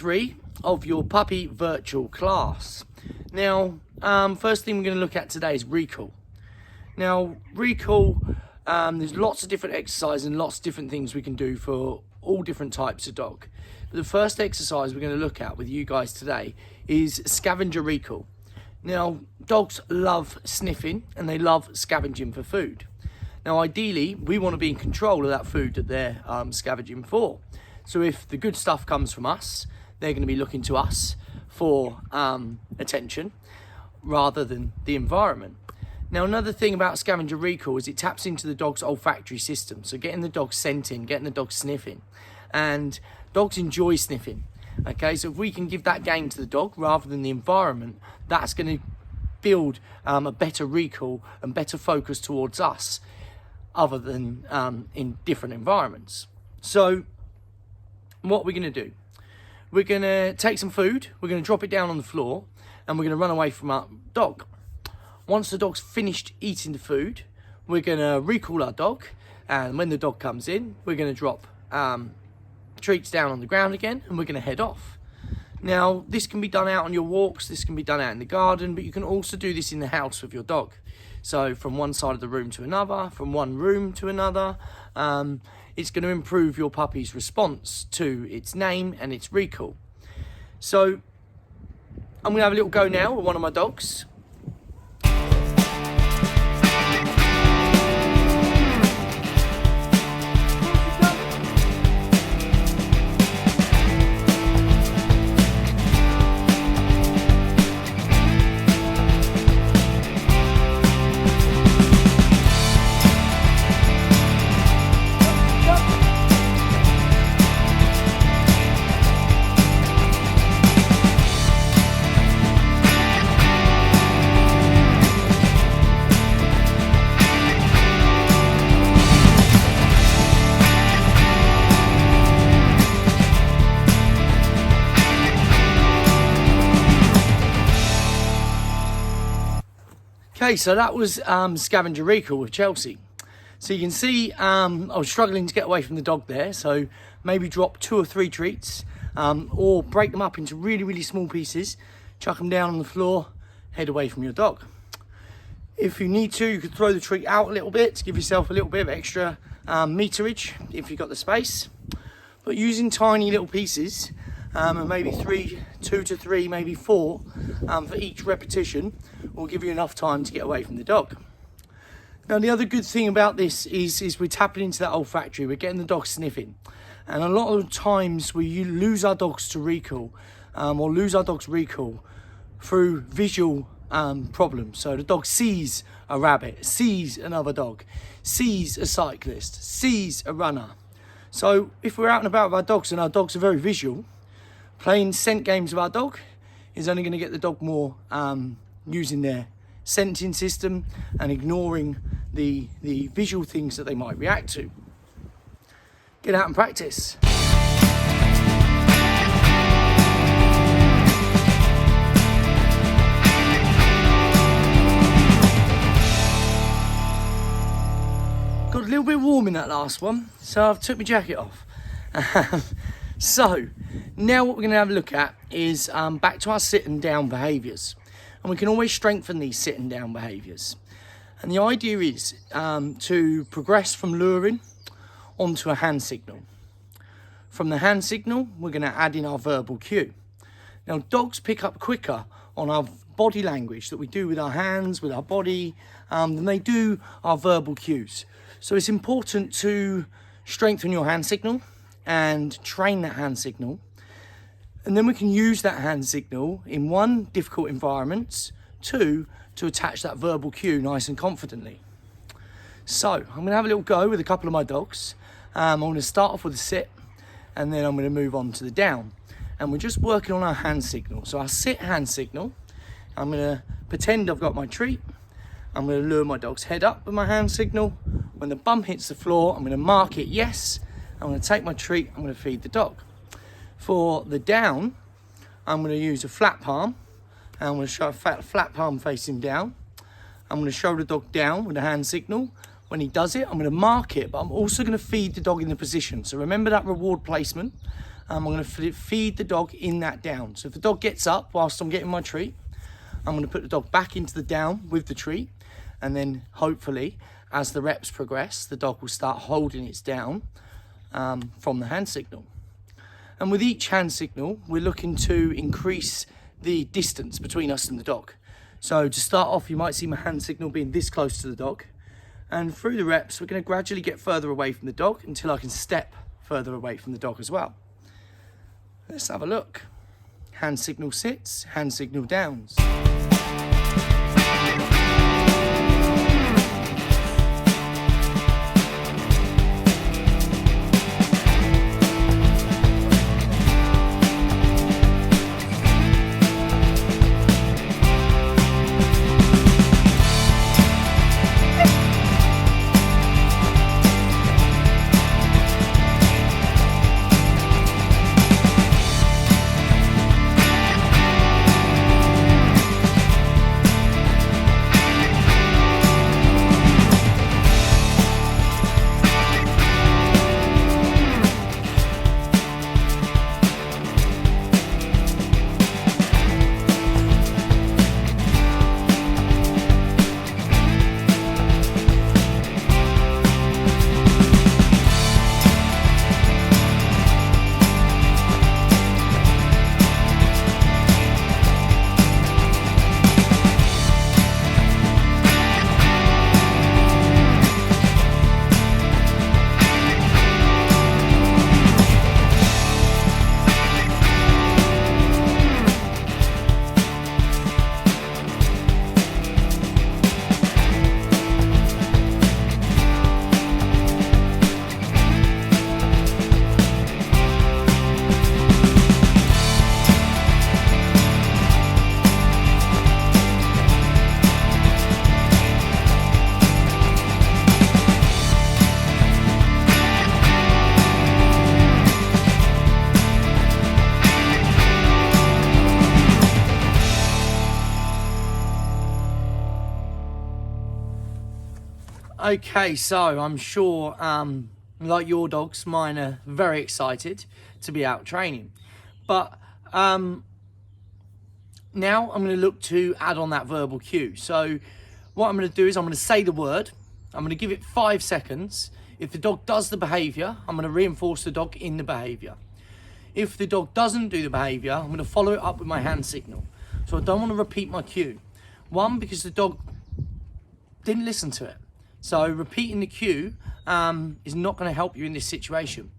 3 of your puppy virtual class. Now, first thing we're going to look at today is recall. Now, recall, there's lots of different exercises and lots of different things we can do for all different types of dog. But the first exercise we're going to look at with you guys today is scavenger recall. Now, dogs love sniffing and they love scavenging for food. Now, ideally, we want to be in control of that food that they're scavenging for. So if the good stuff comes from us, they're going to be looking to us for attention rather than the environment. Now, another thing about scavenger recall is it taps into the dog's olfactory system. So getting the dog scenting, getting the dog sniffing. And dogs enjoy sniffing. Okay, so if we can give that game to the dog rather than the environment, that's going to build a better recall and better focus towards us other than in different environments. So what we're going to do, we're going to take some food, we're going to drop it down on the floor, and we're going to run away from our dog. Once the dog's finished eating the food, we're going to recall our dog, and when the dog comes in, we're going to drop treats down on the ground again, and we're going to head off. Now, this can be done out on your walks, this can be done out in the garden, but you can also do this in the house with your dog. So from one side of the room to another, from one room to another, it's going to improve your puppy's response to its name and its recall. So I'm going to have a little go now with one of my dogs. Okay, so that was scavenger recall with Chelsea. So you can see I was struggling to get away from the dog there, so maybe drop 2 or 3 treats or break them up into really, really small pieces, chuck them down on the floor, head away from your dog. If you need to, you could throw the treat out a little bit to give yourself a little bit of extra meterage if you've got the space. But using tiny little pieces, and maybe 2 to 3, maybe 4 for each repetition will give you enough time to get away from the dog. Now, the other good thing about this is we're tapping into that olfactory, we're getting the dog sniffing. And a lot of times we lose our dogs to recall or lose our dog's recall through visual problems. So the dog sees a rabbit, sees another dog, sees a cyclist, sees a runner. So if we're out and about with our dogs and our dogs are very visual, playing scent games with our dog is only going to get the dog more using their scenting system and ignoring the visual things that they might react to. Get out and practice. Got a little bit warm in that last one, so I've took my jacket off. So now what we're going to have a look at is back to our sit and down behaviours. And we can always strengthen these sit and down behaviours. And the idea is to progress from luring onto a hand signal. From the hand signal, we're going to add in our verbal cue. Now, dogs pick up quicker on our body language that we do with our hands, with our body, than they do our verbal cues. So it's important to strengthen your hand signal and train that hand signal. And then we can use that hand signal in 1, difficult environments, 2, to attach that verbal cue nice and confidently. So I'm going to have a little go with a couple of my dogs. I'm going to start off with a sit and then I'm going to move on to the down. And we're just working on our hand signal. So our sit hand signal, I'm going to pretend I've got my treat. I'm going to lure my dog's head up with my hand signal. When the bum hits the floor, I'm going to mark it yes. I'm going to take my treat, I'm going to feed the dog. For the down, I'm going to use a flat palm, and I'm going to show a flat palm facing down. I'm going to show the dog down with a hand signal. When he does it, I'm going to mark it, but I'm also going to feed the dog in the position. So remember that reward placement. I'm going to feed the dog in that down. So if the dog gets up whilst I'm getting my treat, I'm going to put the dog back into the down with the treat, and then hopefully as the reps progress, the dog will start holding its down from the hand signal. And with each hand signal, we're looking to increase the distance between us and the dog. So to start off, you might see my hand signal being this close to the dog. And through the reps, we're going to gradually get further away from the dog until I can step further away from the dog as well. Let's have a look. Hand signal sits, hand signal downs. Okay, so I'm sure, like your dogs, mine are very excited to be out training. But now I'm going to look to add on that verbal cue. So what I'm going to do is I'm going to say the word. I'm going to give it 5 seconds. If the dog does the behaviour, I'm going to reinforce the dog in the behaviour. If the dog doesn't do the behaviour, I'm going to follow it up with my hand signal. So I don't want to repeat my cue. One, because the dog didn't listen to it. So repeating the cue is not going to help you in this situation.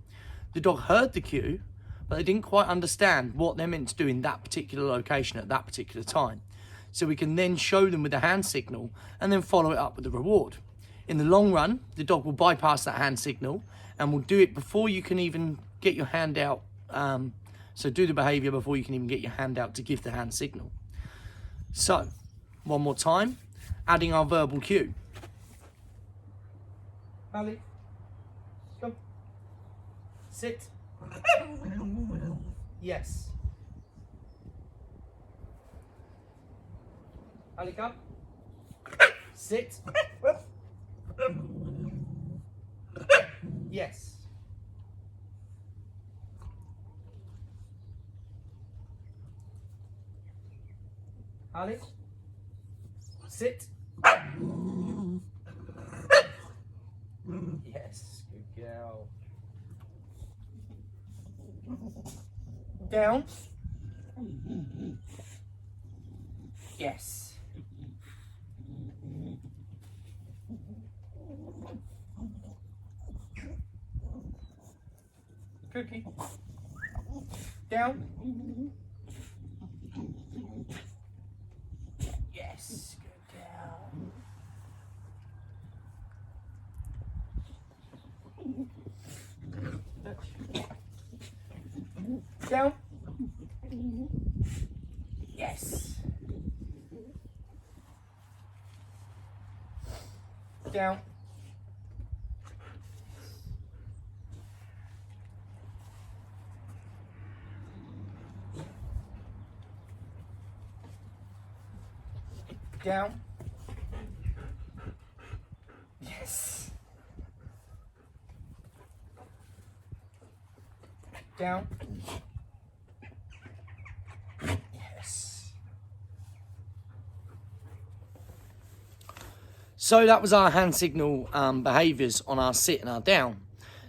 The dog heard the cue, but they didn't quite understand what they're meant to do in that particular location at that particular time. So we can then show them with the hand signal and then follow it up with the reward. In the long run, the dog will bypass that hand signal and will do it before you can even get your hand out. So do the behaviour before you can even get your hand out to give the hand signal. So, one more time, adding our verbal cue. Ali, come. Sit. Yes. Ali, come. Sit. Yes. Ali, sit. Yes, good girl. Down. Yes. Cookie. Down. Yes, good girl. Down. Yes. Down. Down. Yes. Down. So that was our hand signal behaviours on our sit and our down.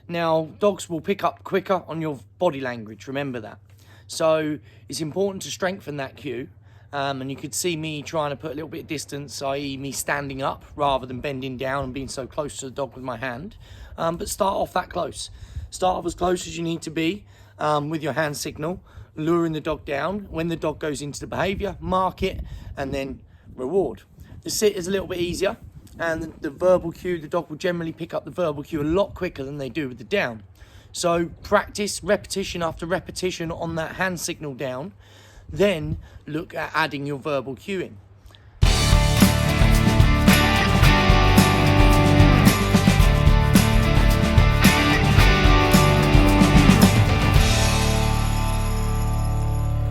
Now, dogs will pick up quicker on your body language, remember that. So it's important to strengthen that cue. And you could see me trying to put a little bit of distance, i.e. me standing up rather than bending down and being so close to the dog with my hand. But start off that close. Start off as close as you need to be with your hand signal, luring the dog down. When the dog goes into the behaviour, mark it and then reward. The sit is a little bit easier, and the verbal cue, the dog will generally pick up the verbal cue a lot quicker than they do with the down. So practice repetition after repetition on that hand signal down, then look at adding your verbal cue in.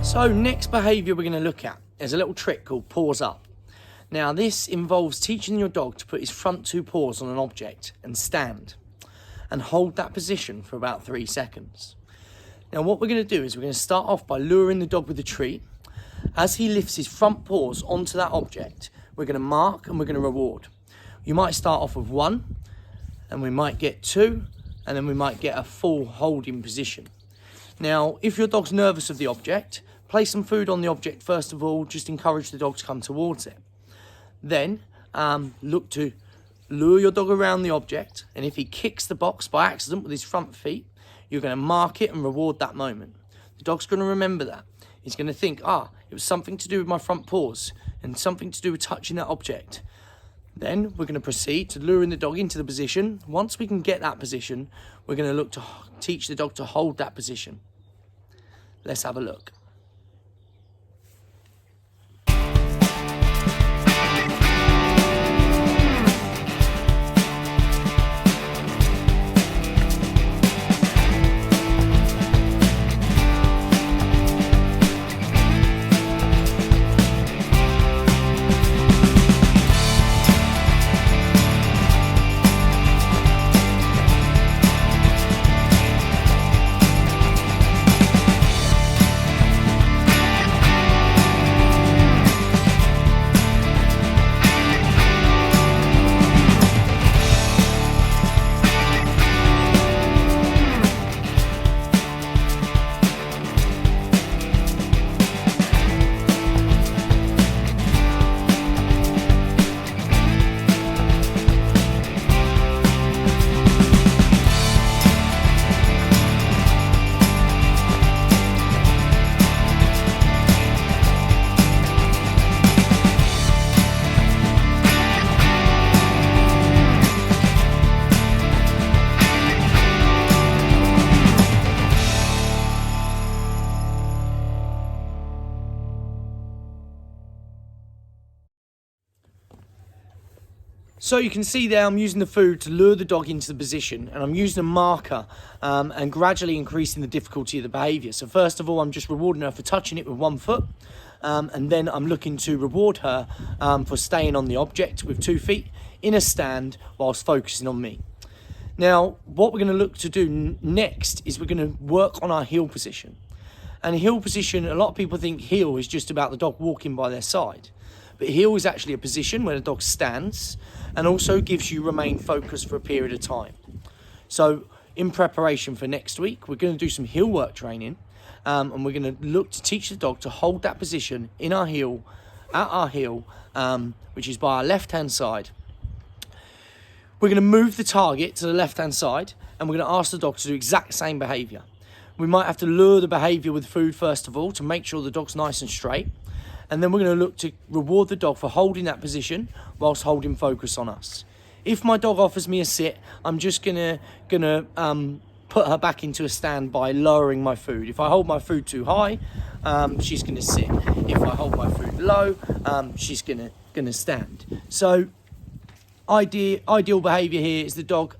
So next behaviour we're going to look at is a little trick called paws up. Now this involves teaching your dog to put his front two paws on an object and stand and hold that position for about 3 seconds. Now what we're going to do is we're going to start off by luring the dog with a treat. As he lifts his front paws onto that object, we're going to mark and we're going to reward. You might start off with 1, and we might get 2, and then we might get a full holding position. Now if your dog's nervous of the object, place some food on the object first of all, just encourage the dog to come towards it. Then look to lure your dog around the object, and if he kicks the box by accident with his front feet, you're going to mark it and reward that moment. The dog's going to remember that. He's going to think, it was something to do with my front paws and something to do with touching that object. Then we're going to proceed to luring the dog into the position. Once we can get that position, we're going to look to teach the dog to hold that position. Let's have a look. So you can see there I'm using the food to lure the dog into the position, and I'm using a marker and gradually increasing the difficulty of the behaviour. So first of all, I'm just rewarding her for touching it with 1 foot, and then I'm looking to reward her for staying on the object with 2 feet in a stand whilst focusing on me. Now what we're going to look to do next is we're going to work on our heel position. And heel position, a lot of people think heel is just about the dog walking by their side. But heel is actually a position where the dog stands and also gives you remain focused for a period of time. So in preparation for next week, we're going to do some heel work training, and we're going to look to teach the dog to hold that position in our heel, at our heel, which is by our left-hand side. We're going to move the target to the left-hand side, and we're going to ask the dog to do exact same behaviour. We might have to lure the behaviour with food first of all to make sure the dog's nice and straight. And then we're going to look to reward the dog for holding that position whilst holding focus on us. If my dog offers me a sit, I'm just gonna put her back into a stand by lowering my food. If I hold my food too high, she's gonna sit. If I hold my food low, she's gonna stand. So ideal behaviour here is the dog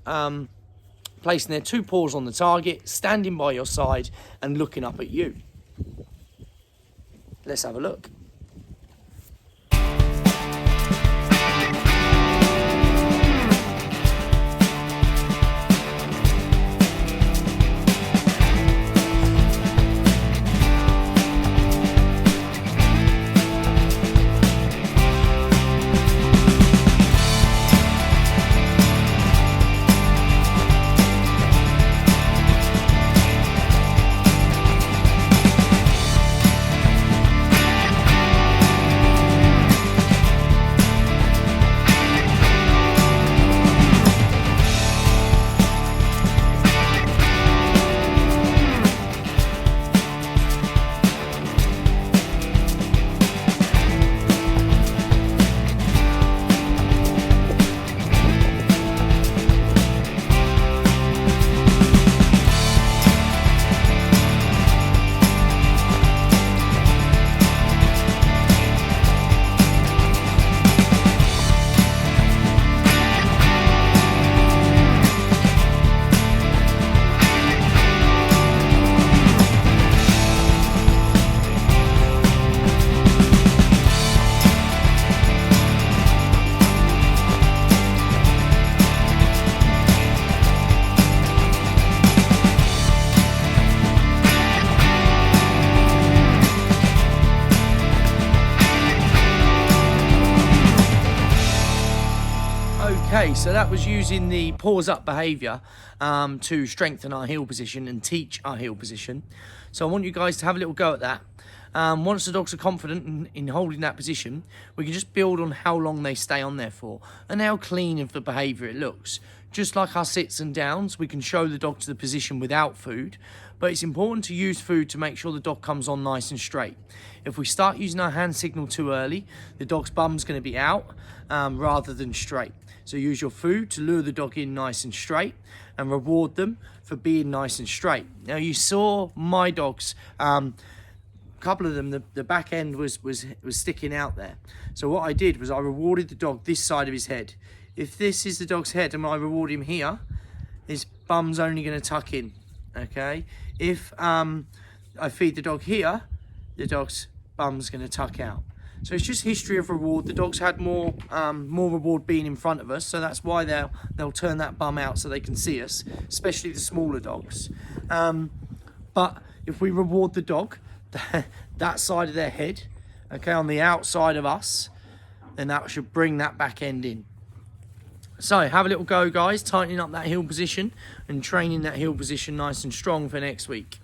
placing their 2 paws on the target, standing by your side and looking up at you. Let's have a look. Okay, so that was using the paws up behaviour to strengthen our heel position and teach our heel position. So I want you guys to have a little go at that. Once the dogs are confident in holding that position, we can just build on how long they stay on there for and how clean of the behaviour it looks. Just like our sits and downs, we can show the dog to the position without food, but it's important to use food to make sure the dog comes on nice and straight. If we start using our hand signal too early, the dog's bum's going to be out rather than straight. So use your food to lure the dog in nice and straight and reward them for being nice and straight. Now you saw my dogs, a couple of them, the back end was sticking out there. So what I did was I rewarded the dog this side of his head. If this is the dog's head and I reward him here, his bum's only going to tuck in, okay? If I feed the dog here, the dog's bum's going to tuck out. So it's just history of reward. The dogs had more reward being in front of us, so that's why they'll turn that bum out so they can see us, especially the smaller dogs. But if we reward the dog, that side of their head, okay, on the outside of us, then that should bring that back end in. So have a little go, guys, tightening up that heel position and training that heel position nice and strong for next week.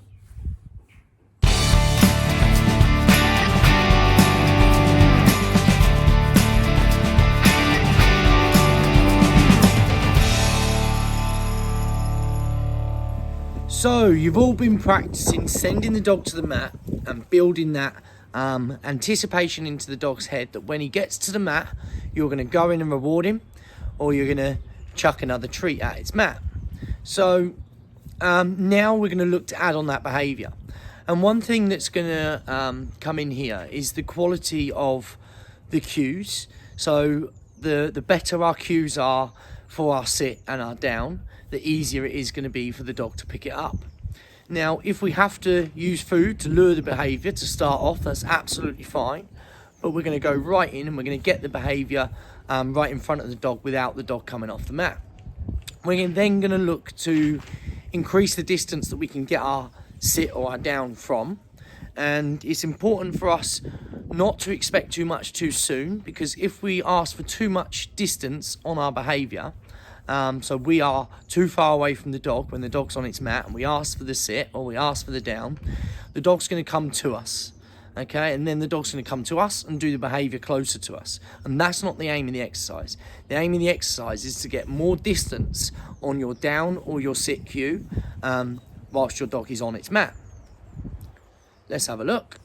So you've all been practicing sending the dog to the mat and building that anticipation into the dog's head that when he gets to the mat, you're going to go in and reward him, or you're going to chuck another treat at its mat. So now we're going to look to add on that behaviour. And one thing that's going to come in here is the quality of the cues. So the better our cues are for our sit and our down, the easier it is going to be for the dog to pick it up. Now, if we have to use food to lure the behaviour to start off, that's absolutely fine. But we're going to go right in and we're going to get the behaviour right in front of the dog without the dog coming off the mat. We're then going to look to increase the distance that we can get our sit or our down from. And it's important for us not to expect too much too soon, because if we ask for too much distance on our behaviour, so we are too far away from the dog when the dog's on its mat and we ask for the sit or we ask for the down, the dog's going to come to us, okay? And then the dog's going to come to us and do the behaviour closer to us. And that's not the aim of the exercise. The aim of the exercise is to get more distance on your down or your sit cue whilst your dog is on its mat. Let's have a look.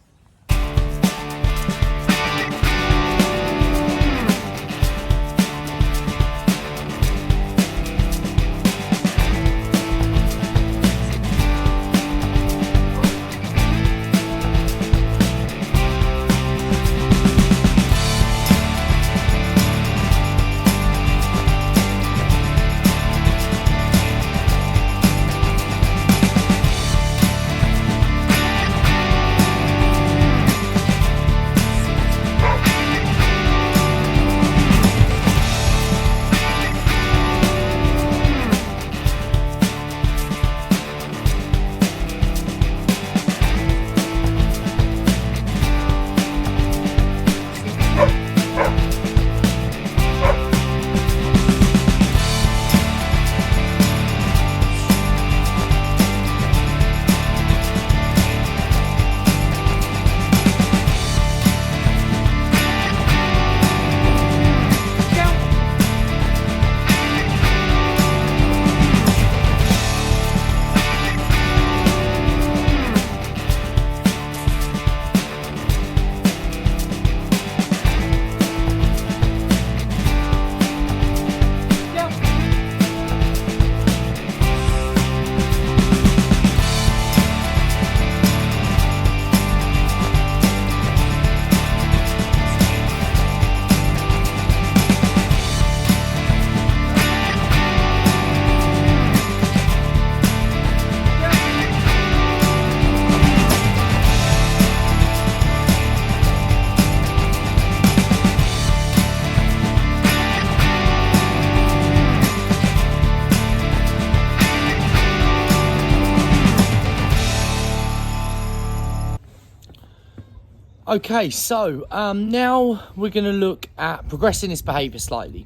Okay, so now we're going to look at progressing this behaviour slightly.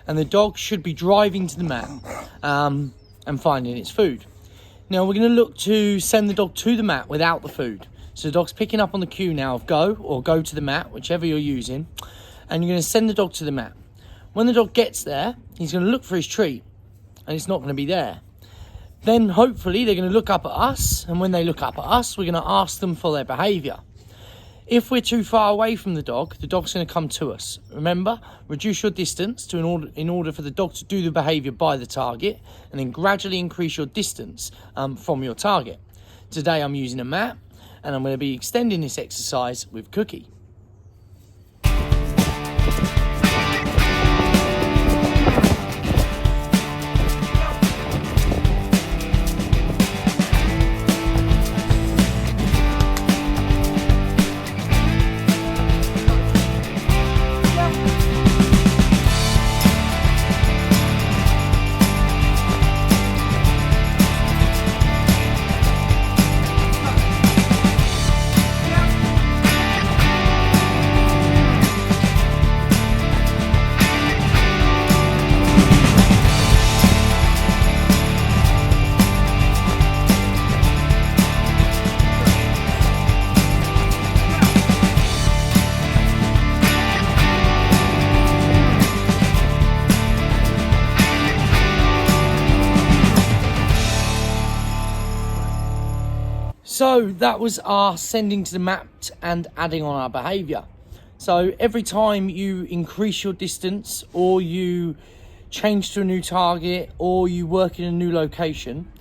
and the dog should be driving to the mat and finding its food. Now we're going to look to send the dog to the mat without the food. So the dog's picking up on the cue now of go, or go to the mat, whichever you're using, and you're going to send the dog to the mat. When the dog gets there, he's going to look for his treat, and it's not going to be there. Then hopefully they're going to look up at us, and when they look up at us, we're going to ask them for their behaviour. If we're too far away from the dog's going to come to us. Remember, reduce your distance in order for the dog to do the behaviour by the target, and then gradually increase your distance from your target. Today I'm using a mat, and I'm going to be extending this exercise with Cookie. So that was our sending to the mat and adding on our behaviour. So every time you increase your distance, or you change to a new target, or you work in a new location,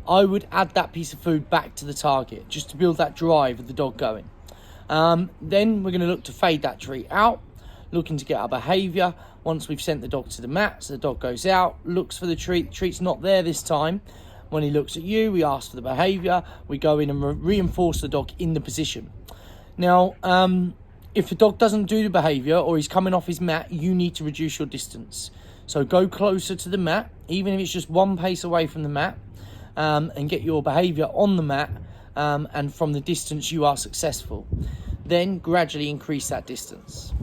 I would add that piece of food back to the target, just to build that drive of the dog going. Then we're going to look to fade that treat out, looking to get our behaviour once we've sent the dog to the mat. So the dog goes out, looks for the treat's not there this time. When he looks at you, we ask for the behaviour, we go in and reinforce the dog in the position. Now, if the dog doesn't do the behaviour, or he's coming off his mat, you need to reduce your distance. So go closer to the mat, even if it's just one pace away from the mat, and get your behaviour on the mat, and from the distance you are successful. Then gradually increase that distance.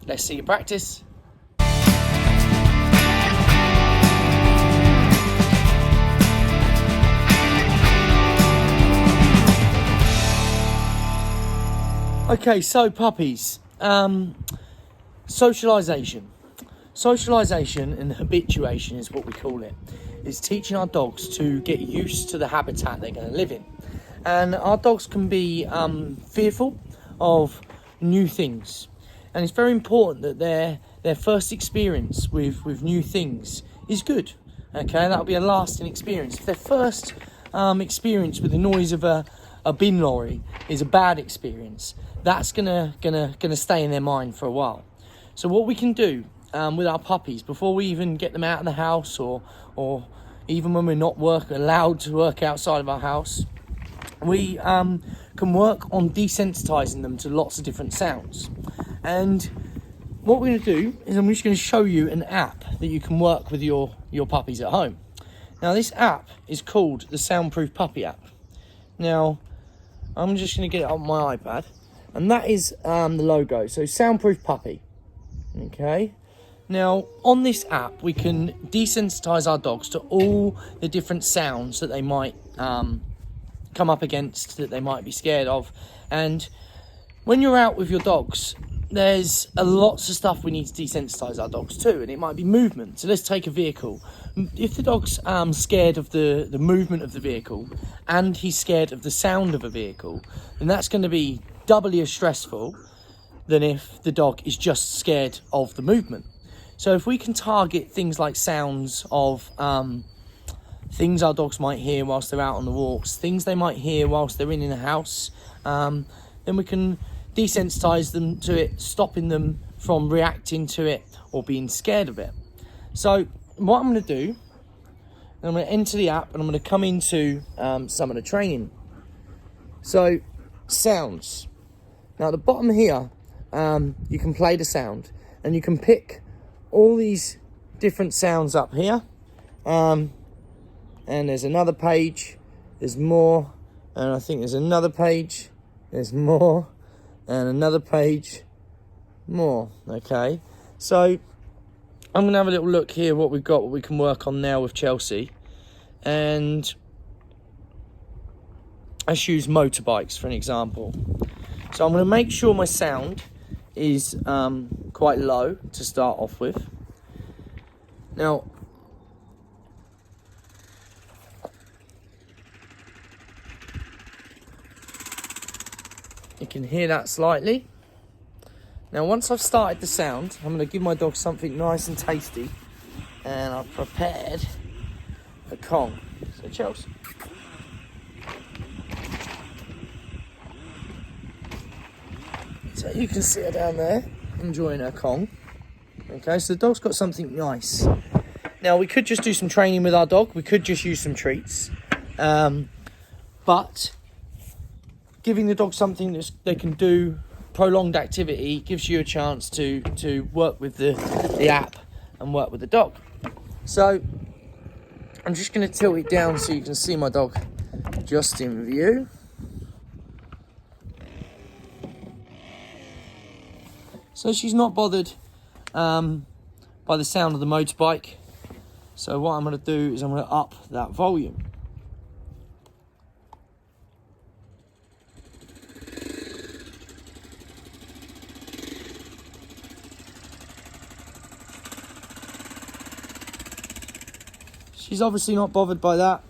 Let's see you practice. Okay, so puppies, socialisation. Socialisation and habituation is what we call it. It's teaching our dogs to get used to the habitat they're going to live in. And our dogs can be fearful of new things. And it's very important that their first experience with new things is good. Okay, that'll be a lasting experience. If their first experience with the noise of a bin lorry is a bad experience, that's gonna stay in their mind for a while. So what we can do with our puppies, before we even get them out of the house, or even when we're not allowed to work outside of our house, we can work on desensitizing them to lots of different sounds. And what we're going to do is I'm just going to show you an app that you can work with your puppies at home. Now this app is called the Soundproof Puppy app. Now I'm just going to get it on my iPad, and that is the logo, so Soundproof Puppy. Okay, now on this app we can desensitize our dogs to all the different sounds that they might come up against, that they might be scared of. And when you're out with your dogs, there's lots of stuff we need to desensitize our dogs to, and it might be movement. So let's take a vehicle. If the dog's scared of the movement of the vehicle, and he's scared of the sound of a vehicle, then that's going to be doubly as stressful than if the dog is just scared of the movement. So if we can target things like sounds of things our dogs might hear whilst they're out on the walks, things they might hear whilst they're in the house, then we can desensitize them to it, stopping them from reacting to it or being scared of it. So what I'm going to do, I'm going to enter the app, and I'm going to come into some of the training. So sounds. Now at the bottom here, you can play the sound, and you can pick all these different sounds up here. And there's another page, there's more, and I think there's another page, there's more, and another page, more. Okay, so I'm going to have a little look here what we've got, what we can work on now with Chelsea. And let's use motorbikes for an example. So I'm going to make sure my sound is quite low to start off with. Now, you can hear that slightly. Now, once I've started the sound, I'm going to give my dog something nice and tasty. And I've prepared a Kong. So, Chelsea. So you can see her down there, enjoying her Kong. Okay, so the dog's got something nice. Now, we could just do some training with our dog. We could just use some treats. But giving the dog something that they can do, prolonged activity, gives you a chance to work with the app and work with the dog. So I'm just going to tilt it down so you can see my dog just in view. So she's not bothered by the sound of the motorbike. So what I'm going to do is I'm going to up that volume. She's obviously not bothered by that.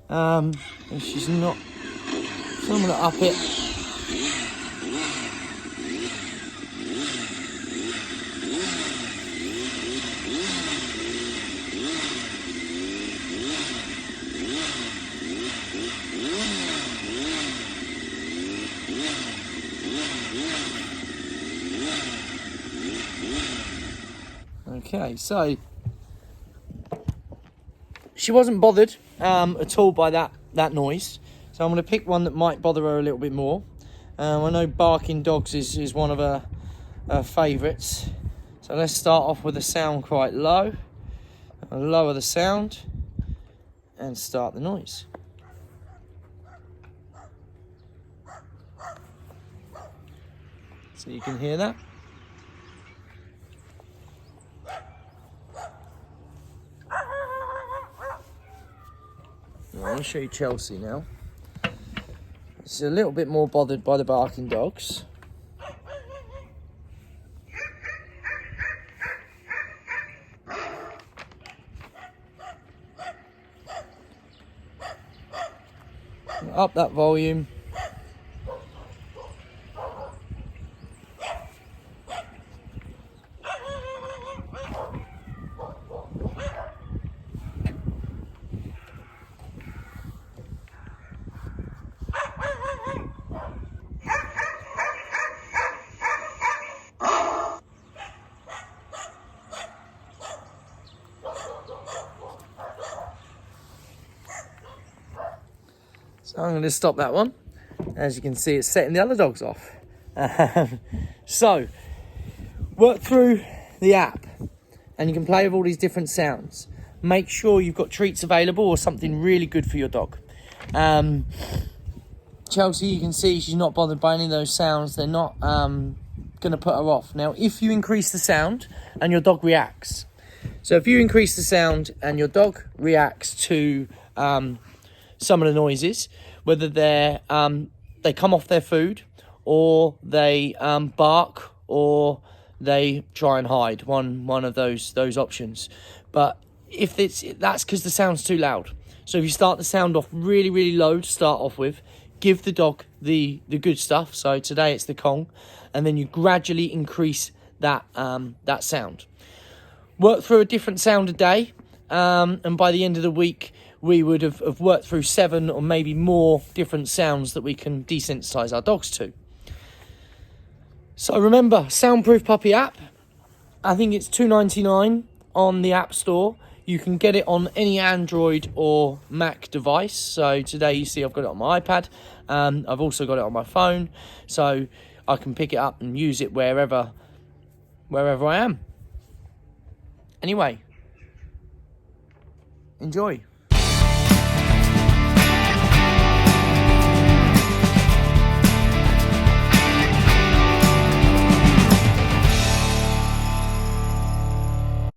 And she's not. So I'm going to up it. Okay, so she wasn't bothered at all by that noise. So I'm going to pick one that might bother her a little bit more. I know barking dogs is one of her favourites. So let's start off with the sound quite low. I'll lower the sound and start the noise. So you can hear that. I want to show you Chelsea now. She's a little bit more bothered by the barking dogs. Up that volume. So I'm going to stop that one. As you can see, it's setting the other dogs off. So, work through the app and you can play with all these different sounds. Make sure you've got treats available or something really good for your dog. Chelsea, you can see she's not bothered by any of those sounds. They're not going to put her off. Now, if you increase the sound and your dog reacts. So if you increase the sound and your dog reacts to some of the noises, whether they come off their food or they bark or they try and hide, one of those options. But if that's because the sound's too loud. So if you start the sound off really, really low to start off with, give the dog the good stuff. So today it's the Kong, and then you gradually increase that sound. Work through a different sound a day, and by the end of the week, we would have worked through 7 or maybe more different sounds that we can desensitize our dogs to. So remember, Soundproof Puppy app. I think it's $2.99 on the App Store. You can get it on any Android or Mac device. So today you see I've got it on my iPad. I've also got it on my phone. So I can pick it up and use it wherever I am. Anyway, enjoy.